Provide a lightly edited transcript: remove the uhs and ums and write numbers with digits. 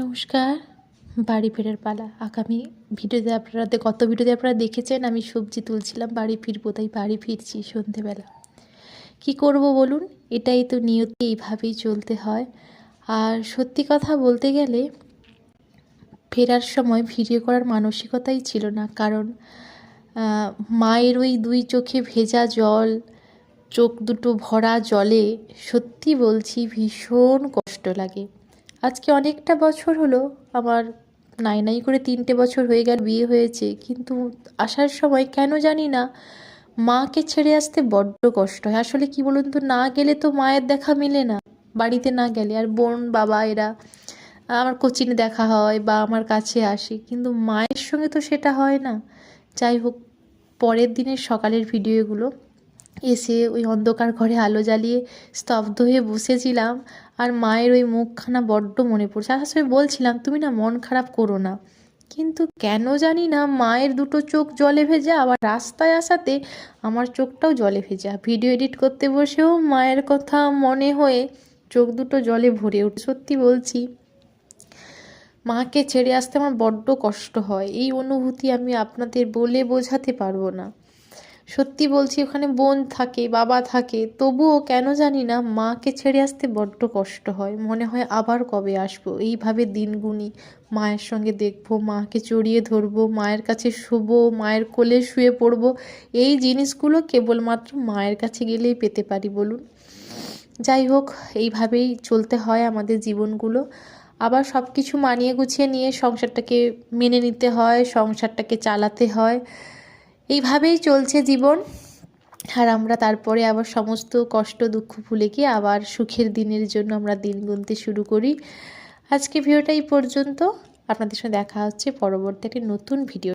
নমস্কার। বাড়ি ফেরার পালা। আগামী গত ভিডিওতে আপনারা দেখেছেন আমি সবজি তুলছিলাম, বাড়ি ফিরবো, তাই বাড়ি ফিরছি সন্ধেবেলা। কি করব বলুন, এটাই তো নিয়তি, এইভাবেই চলতে হয়। আর সত্যি কথা বলতে গেলে ফেরার সময় ভিডিও করার মানসিকতাই ছিল না, কারণ মায়ের ওই 2 চোখে ভেজা জল, চোখ দুটো ভরা জলে সত্যি বলছি ভীষণ কষ্ট লাগে। আজকে অনেকটা বছর হলো, আমার নাই করে 3টে বছর হয়ে গেল বিয়ে হয়েছে, কিন্তু আসার সময় কেন জানি না মাকে ছেড়ে আসতে বড্ড কষ্ট হয়। আসলে কি বলুন তো, না গেলে তো মায়ের দেখা মেলে না, বাড়িতে না গেলে। আর বোন বাবা এরা আমার কোচিনে দেখা হয় বা আমার কাছে আসে, কিন্তু মায়ের সঙ্গে তো সেটা হয় না। যাই হোক, পরের দিনের সকালের ভিডিওগুলো এসে ওই অন্ধকার ঘরে আলো জ্বালিয়ে স্তব্ধ হয়ে বসেছিলাম, আর মায়ের ওই মুখখানা বড্ড মনে পড়ছে। আসলে বলছিলাম তুমি না মন খারাপ করো না, কিন্তু কেন জানি না মায়ের দুটো চোখ জলে ভেজা, আবার রাস্তায় আসাতে আমার চোখটাও জলে ভেজা। ভিডিও এডিট করতে বসেও মায়ের কথা মনে হয়ে চোখ দুটো জলে ভরে ওঠে। সত্যি বলছি, মাকে ছেড়ে আসতে আমার বড্ড কষ্ট হয়। এই অনুভূতি আমি আপনাদের বলে বোঝাতে পারবো না। সত্যি বলছি, ওখানে বোন থাকে, বাবা থাকে, তবুও কেন জানি না মাকে ছেড়ে আসতে বড্ড কষ্ট হয়। মনে হয় আবার কবে আসবো, এইভাবে দিন গুনি, মায়ের সঙ্গে দেখবো, মাকে জড়িয়ে ধরবো, মায়ের কাছে শুবো, মায়ের কোলে শুয়ে পড়বো। এই জিনিসগুলো কেবলমাত্র মায়ের কাছে গেলেই পেতে পারি বলুন। যাই হোক, এইভাবেই চলতে হয় আমাদের জীবনগুলো। আবার সব কিছু মানিয়ে গুছিয়ে নিয়ে সংসারটাকে মেনে নিতে হয়, সংসারটাকে চালাতে হয়। এইভাবেই চলছে জীবন। আর আমরা তারপরে আবার সমস্ত কষ্ট দুঃখ ভুলে গিয়ে আবার সুখের দিনের জন্য আমরা দিন গুনতে শুরু করি। আজকে ভিডিওটা এই পর্যন্ত। আপনাদের সঙ্গে দেখা হচ্ছে পরবর্তী একটি নতুন ভিডিও।